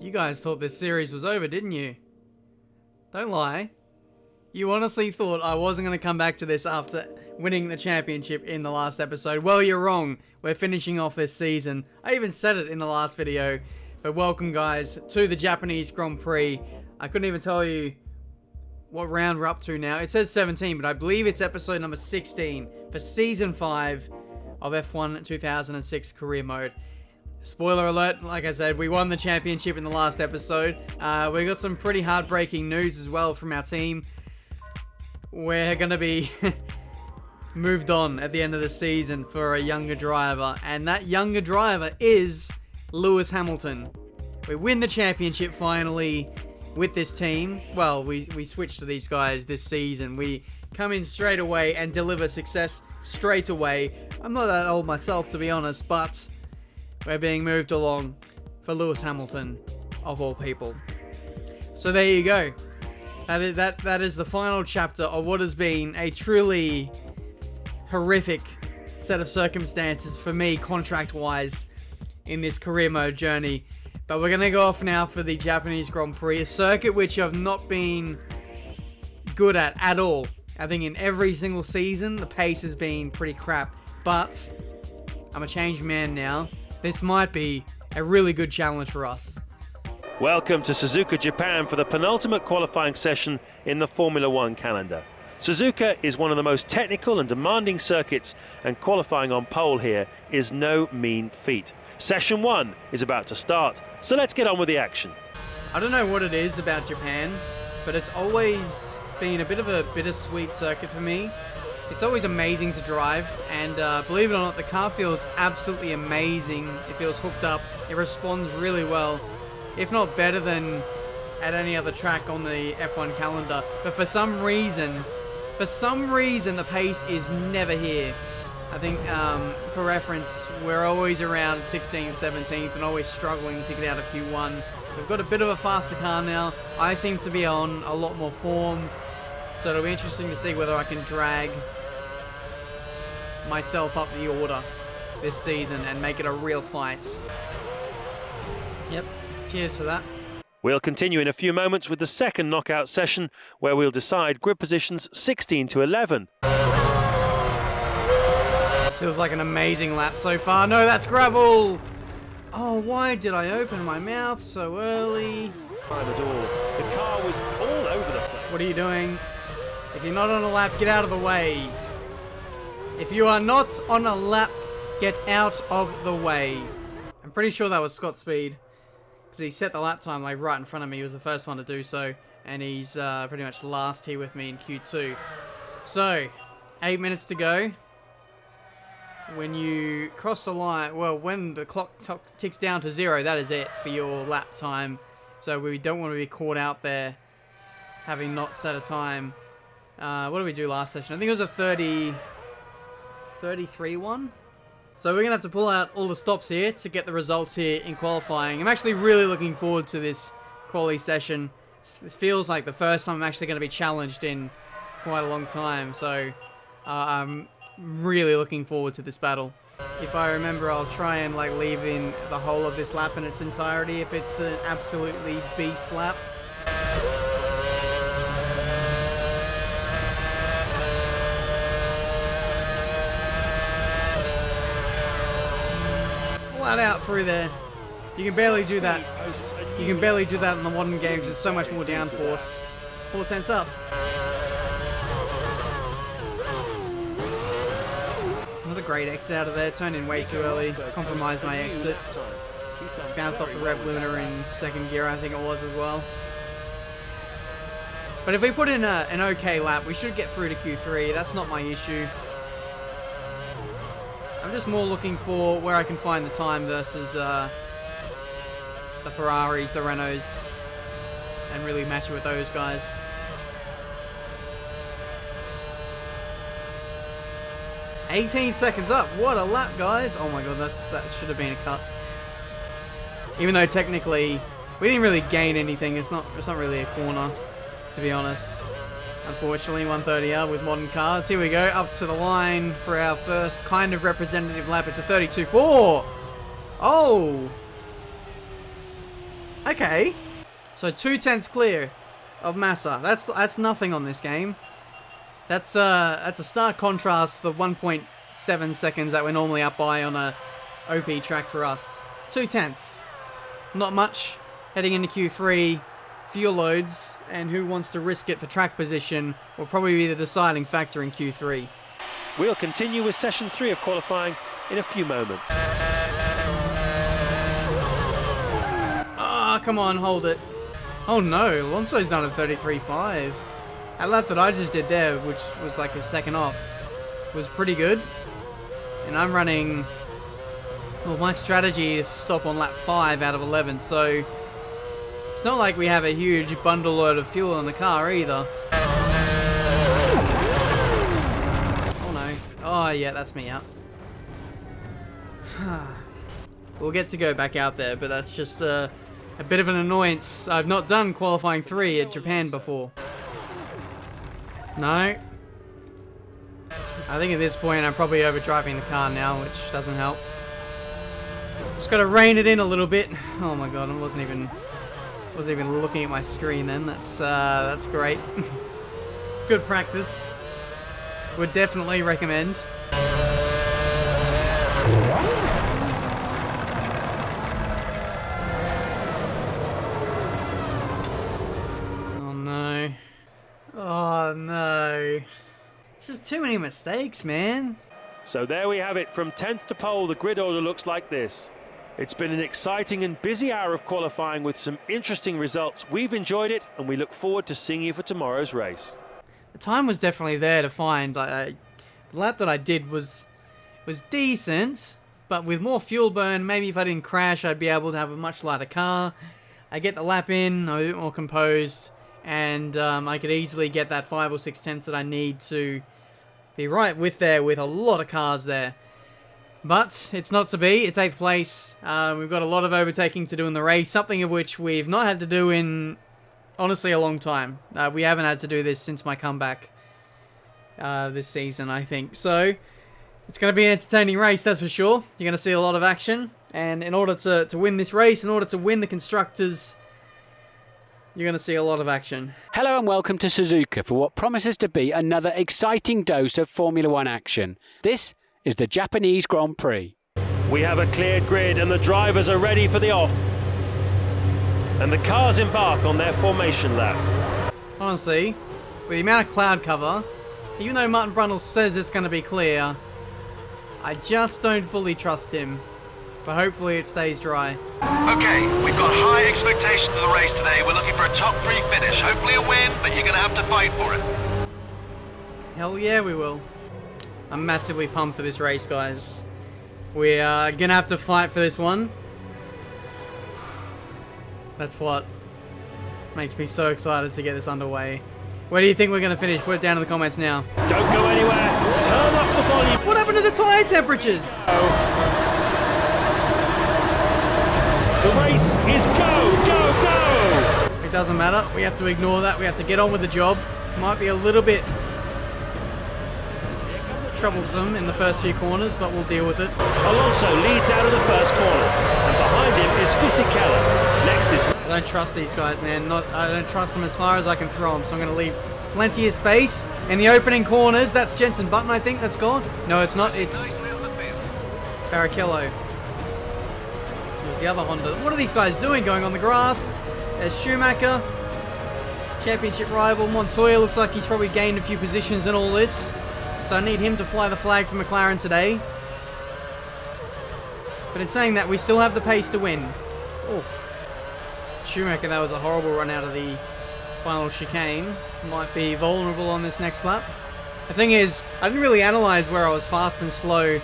You guys thought this series was over, didn't you? Don't lie. You honestly thought I wasn't going to come back to this after winning the championship in the last episode. Well, you're wrong. We're finishing off this season. I even said it in the last video. But welcome, guys, to the Japanese Grand Prix. I couldn't even tell you what round we're up to now. It says 17, but I believe it's episode number 16 for Season 5 of F1 2006 Career Mode. Spoiler alert, like I said, we won the championship in the last episode. We got some pretty heartbreaking news as well from our team. We're going to be moved on at the end of the season for a younger driver, and that younger driver is Lewis Hamilton. We win the championship finally with this team. Well, we switched to these guys this season. We come in straight away and deliver success straight away. I'm not that old myself, to be honest, but we're being moved along for Lewis Hamilton, of all people. So there you go. That is the final chapter of what has been a truly horrific set of circumstances for me, contract-wise, in this career mode journey. But we're going to go off now for the Japanese Grand Prix, a circuit which I've not been good at all. I think in every single season, the pace has been pretty crap. But I'm a changed man now. This might be a really good challenge for us. Welcome to Suzuka, Japan for the penultimate qualifying session in the Formula One calendar. Suzuka is one of the most technical and demanding circuits, and qualifying on pole here is no mean feat. Session 1 is about to start, so let's get on with the action. I don't know what it is about Japan, but it's always been a bit of a bittersweet circuit for me. It's always amazing to drive, and believe it or not, the car feels absolutely amazing. It feels hooked up, it responds really well, if not better than at any other track on the F1 calendar. But for some reason, the pace is never here. I think, for reference, we're always around 16th, 17th, and always struggling to get out of Q1. We've got a bit of a faster car now. I seem to be on a lot more form, so it'll be interesting to see whether I can drag myself up the order this season and make it a real fight. Yep, cheers for that. We'll continue in a few moments with the second knockout session, where we'll decide grid positions 16 to 11. This feels like an amazing lap so far. No, that's gravel! Oh, why did I open my mouth so early? By the door, the car was all over the place. What are you doing? If you're not on a lap, get out of the way. If you are not on a lap, get out of the way. I'm pretty sure that was Scott Speed, because he set the lap time like right in front of me. He was the first one to do so, and he's pretty much last here with me in Q2. So, 8 minutes to go. When you cross the line, well, when the clock ticks down to 0, that is it for your lap time. So we don't want to be caught out there having not set a time. What did we do last session? I think it was a 33 one. So we're going to have to pull out all the stops here to get the results here in qualifying. I'm actually really looking forward to this quali session. This feels like the first time I'm actually going to be challenged in quite a long time. So I'm really looking forward to this battle. If I remember, I'll try and like leave in the whole of this lap in its entirety if it's an absolutely beast lap. Flat out through there. You can barely do that. You can barely do that in the modern games. There's so much more downforce. 4 tenths up. Not a great exit out of there. Turned in way too early. Compromised my exit. Bounced off the Rev Luna in second gear, I think it was as well. But if we put in an okay lap, we should get through to Q3. That's not my issue. I'm just more looking for where I can find the time versus the Ferraris, the Renaults, and really match it with those guys. "18 seconds up. What a lap, guys. Oh my god, that should have been a cut. Even though technically we didn't really gain anything. It's not really a corner, to be honest. Unfortunately, 130R with modern cars. Here we go, up to the line for our first kind of representative lap. It's a 32.4. Oh! Okay. So 2/10 clear of Massa. That's nothing on this game. That's a stark contrast to the 1.7 seconds that we're normally up by on a OP track for us. 2/10. Not much. Heading into Q3, fuel loads, and who wants to risk it for track position will probably be the deciding factor in Q3. We'll continue with session 3 of qualifying in a few moments. Ah, come on, hold it. Oh no, Alonso's done a 33.5. That lap that I just did there, which was like a second off, was pretty good. And I'm running... Well, my strategy is to stop on lap 5 out of 11, so... It's not like we have a huge bundle load of fuel in the car either. Oh no. Oh yeah, that's me out. We'll get to go back out there, but that's just a bit of an annoyance. I've not done qualifying 3 at Japan before. No. I think at this point I'm probably overdriving the car now, which doesn't help. Just gotta rein it in a little bit. Oh my god, I wasn't even looking at my screen then. That's great. It's good practice. Would definitely recommend. Oh no. Oh no. It's just too many mistakes, man. So there we have it. From 10th to pole, the grid order looks like this. It's been an exciting and busy hour of qualifying with some interesting results. We've enjoyed it, and we look forward to seeing you for tomorrow's race. The time was definitely there to find. The lap that I did was decent, but with more fuel burn, maybe if I didn't crash, I'd be able to have a much lighter car. I get the lap in, I'm a bit more composed, and I could easily get that 5 or 6 tenths that I need to be right with a lot of cars there. But it's not to be. It's 8th place. We've got a lot of overtaking to do in the race, something of which we've not had to do in, honestly, a long time. We haven't had to do this since my comeback this season, I think. So it's going to be an entertaining race, that's for sure. You're going to see a lot of action. And in order to win this race, in order to win the Constructors, you're going to see a lot of action. Hello and welcome to Suzuka for what promises to be another exciting dose of Formula One action. This is the Japanese Grand Prix. We have a clear grid and the drivers are ready for the off. And the cars embark on their formation lap. Honestly, with the amount of cloud cover, even though Martin Brundle says it's going to be clear, I just don't fully trust him. But hopefully it stays dry. Okay, we've got high expectations of the race today. We're looking for a top 3 finish. Hopefully a win, but you're going to have to fight for it. Hell yeah, we will. I'm massively pumped for this race, guys. We are going to have to fight for this one. That's what makes me so excited to get this underway. Where do you think we're going to finish? Put it down in the comments now. Don't go anywhere. Turn up the volume. What happened to the tyre temperatures? The race is go, go, go! It doesn't matter. We have to ignore that. We have to get on with the job. Might be a little bit troublesome in the first few corners, but we'll deal with it. Alonso leads out of the first corner, and behind him is Fisichella. Next is... I don't trust these guys, man. I don't trust them as far as I can throw them, so I'm going to leave plenty of space. In the opening corners, that's Jenson Button, I think, that's gone. No, it's not. It's Barrichello. There's the other Honda. What are these guys doing going on the grass? There's Schumacher. Championship rival Montoya looks like he's probably gained a few positions in all this. So I need him to fly the flag for McLaren today. But in saying that, we still have the pace to win. Oh, Schumacher, that was a horrible run out of the final chicane. Might be vulnerable on this next lap. The thing is, I didn't really analyze where I was fast and slow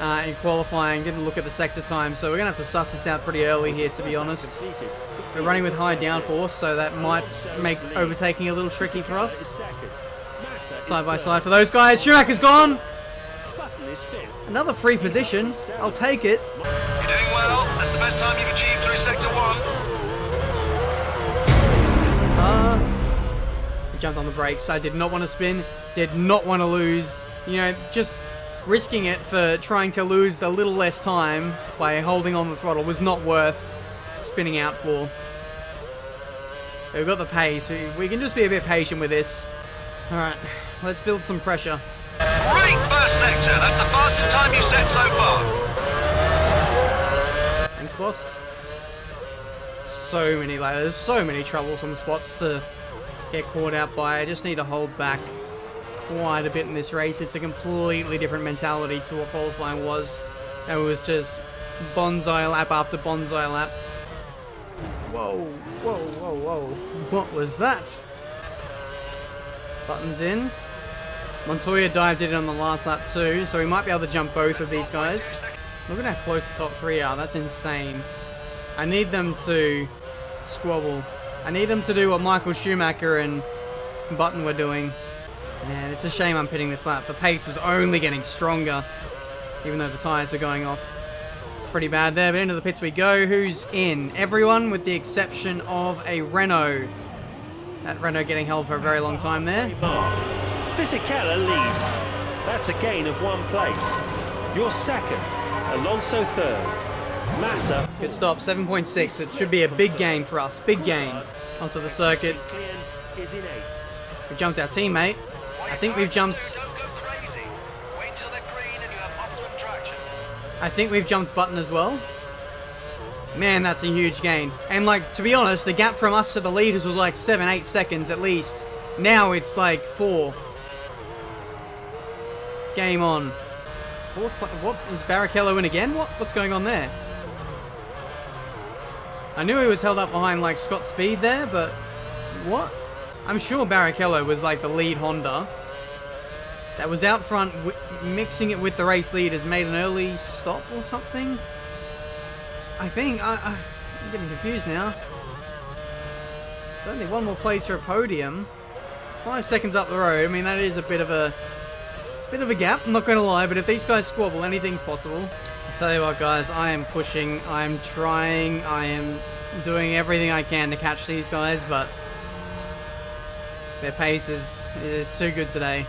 in qualifying. Didn't look at the sector time, so we're going to have to suss this out pretty early here, to be honest. We're running with high downforce, so that might make overtaking a little tricky for us. Side by side for those guys. Schumacher's gone. Another free position. I'll take it. You're doing well. That's the best time you've achieved through Sector 1. He jumped on the brakes. I did not want to spin. Did not want to lose. You know, just risking it for trying to lose a little less time by holding on the throttle was not worth spinning out for. We've got the pace. We can just be a bit patient with this. Alright, let's build some pressure. Great first sector. That's the fastest time you've set so far. Thanks, boss. So many layers, so many troublesome spots to get caught out by. I just need to hold back quite a bit in this race. It's a completely different mentality to what qualifying was. It was just bonsai lap after bonsai lap. Whoa, whoa, whoa, whoa. What was that? Buttons in. Montoya dived it in on the last lap too, so we might be able to jump both of these guys. Look at how close the top three are. That's insane. I need them to squabble. I need them to do what Michael Schumacher and Button were doing. Man, it's a shame I'm pitting this lap. The pace was only getting stronger, even though the tyres were going off pretty bad there. But into the pits we go. Who's in? Everyone with the exception of a Renault. That Renault getting held for a very long time there. Fisichella leads. That's a gain of 1 place. You're second. Alonso third. Massa. Good stop, 7.6. It should be a big gain for us. Big gain onto the circuit. We jumped our teammate. I think we've jumped. Don't go crazy. Wait till they're green and you have optimum traction. I think we've jumped Button as well. Man, that's a huge gain. And like, to be honest, the gap from us to the leaders was like 7-8 seconds at least. Now it's like 4. Game on. What is Barrichello in again? What's going on there? I knew he was held up behind like Scott Speed there, but what? I'm sure Barrichello was like the lead Honda that was out front mixing it with the race leaders, made an early stop or something. I think I'm getting confused now. Only 1 more place for a podium. 5 seconds up the road. I mean, that is a bit of a gap, I'm not going to lie, but if these guys squabble, anything's possible. I'll tell you what, guys, I am pushing, I am trying, I am doing everything I can to catch these guys, but their pace is too good today.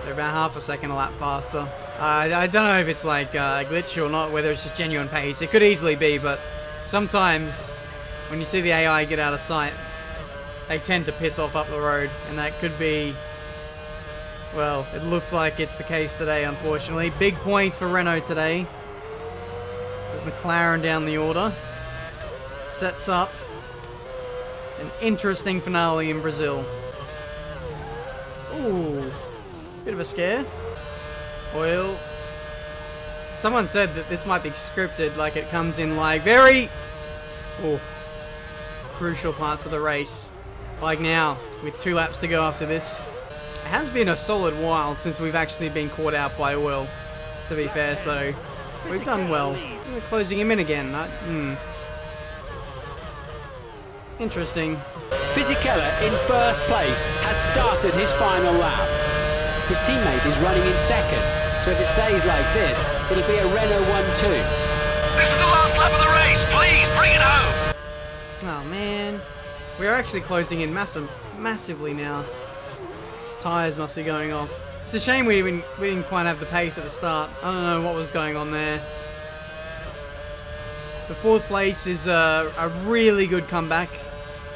They're about half a second a lap faster. I don't know if it's like a glitch or not, whether it's just genuine pace. It could easily be, but sometimes when you see the AI get out of sight, they tend to piss off up the road, and that could be... Well, it looks like it's the case today, unfortunately. Big points for Renault today. With McLaren down the order. Sets up an interesting finale in Brazil. Ooh, bit of a scare. Oil. Someone said that this might be scripted, like it comes in like very crucial parts of the race. Like now, with 2 laps to go after this. It has been a solid while since we've actually been caught out by oil, to be fair, so we've done well. We're closing him in again. Interesting. Fisichella in first place has started his final lap. His teammate is running in second, so if it stays like this, it'll be a Renault 1-2. This is the last lap of the race. Please bring it home. Oh man, we're actually closing in massively now. Tires must be going off. It's a shame we didn't quite have the pace at the start. I don't know what was going on there. The 4th place is a really good comeback,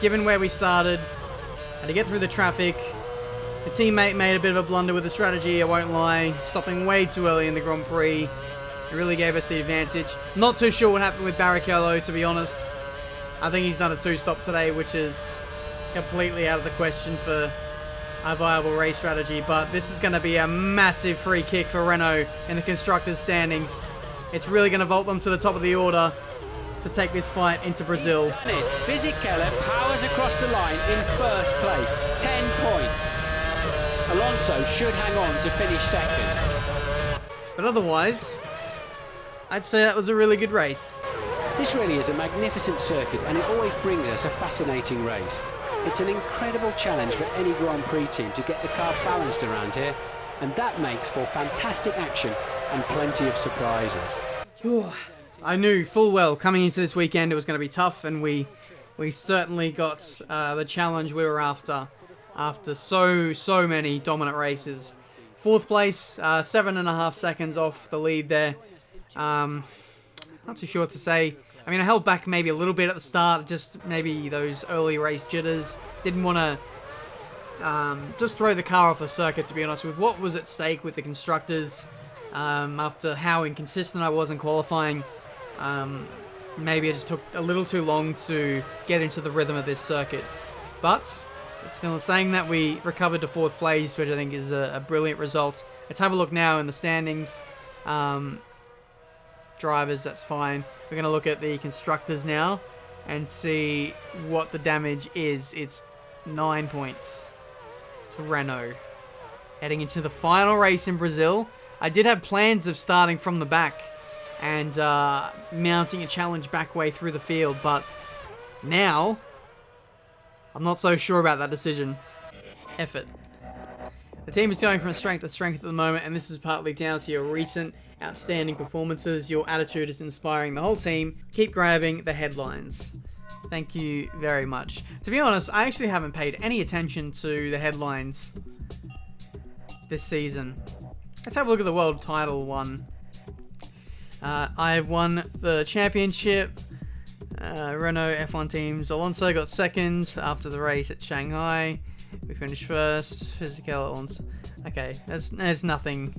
given where we started. Had to get through the traffic. The teammate made a bit of a blunder with the strategy, I won't lie. Stopping way too early in the Grand Prix. It really gave us the advantage. Not too sure what happened with Barrichello, to be honest. I think he's done a 2-stop today, which is completely out of the question for a viable race strategy, but this is going to be a massive free kick for Renault in the constructors' standings. It's really going to vault them to the top of the order to take this fight into Brazil. He's done it. Fisichella powers across the line in first place, 10 points. Alonso should hang on to finish second. But otherwise, I'd say that was a really good race. This really is a magnificent circuit, and it always brings us a fascinating race. It's an incredible challenge for any Grand Prix team to get the car balanced around here, and that makes for fantastic action and plenty of surprises. I knew full well coming into this weekend it was going to be tough, and we certainly got the challenge we were after so many dominant races. 4th place, 7.5 seconds off the lead there. Not too sure what to say. I mean, I held back maybe a little bit at the start, just maybe those early race jitters. Didn't want to just throw the car off the circuit, to be honest, with what was at stake with the constructors. After how inconsistent I was in qualifying, maybe it just took a little too long to get into the rhythm of this circuit. But it's still saying that we recovered to 4th place, which I think is a brilliant result. Let's have a look now in the standings. Drivers, that's fine. We're going to look at the constructors now and see what the damage is. It's 9 points to Renault. Heading into the final race in Brazil. I did have plans of starting from the back and mounting a challenge back way through the field, but now I'm not so sure about that decision. Effort. The team is going from strength to strength at the moment, and this is partly down to your recent outstanding performances. Your attitude is inspiring the whole team. Keep grabbing the headlines. Thank you very much. To be honest, I actually haven't paid any attention to the headlines this season. Let's have a look at the world title one. I have won the championship. Renault F1 teams. Alonso got second after the race at Shanghai. We finished first. Physical Alonso. Okay, there's nothing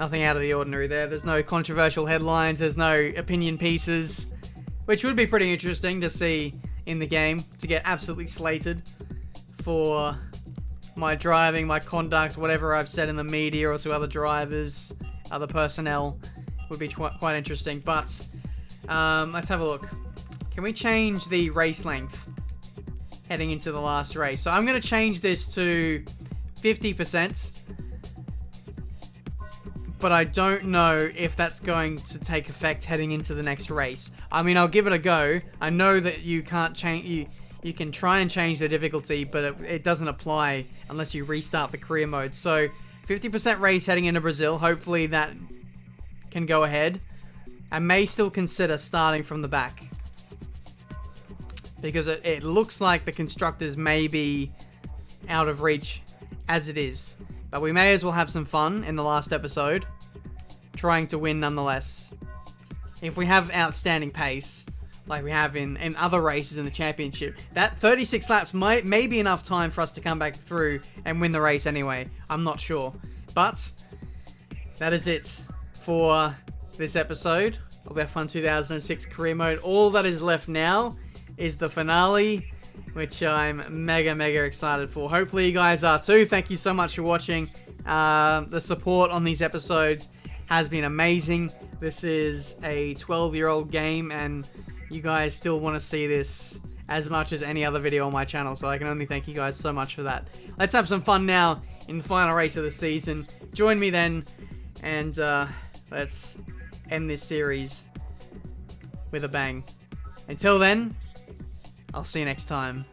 out of the ordinary there. There's no controversial headlines. There's no opinion pieces, which would be pretty interesting to see in the game, to get absolutely slated for my driving, my conduct, whatever I've said in the media or to other drivers, other personnel, would be quite interesting. But let's have a look. Can we change the race length heading into the last race? So I'm going to change this to 50%, but I don't know if that's going to take effect heading into the next race. I mean, I'll give it a go. I know that you can't change. You can try and change the difficulty, but it doesn't apply unless you restart the career mode. So 50% race heading into Brazil. Hopefully that can go ahead. I may still consider starting from the back, because it looks like the constructors may be out of reach as it is. But we may as well have some fun in the last episode, trying to win nonetheless. If we have outstanding pace, like we have in other races in the championship, that 36 laps may be enough time for us to come back through and win the race anyway. I'm not sure. But that is it for this episode of F1 2006 Career Mode. All that is left now is the finale, which I'm mega excited for. Hopefully you guys are too. Thank you so much for watching. The support on these episodes has been amazing. This is a 12-year-old game, and you guys still want to see this as much as any other video on my channel, so I can only thank you guys so much for that. Let's have some fun now in the final race of the season. Join me then, and let's end this series with a bang. Until then, I'll see you next time.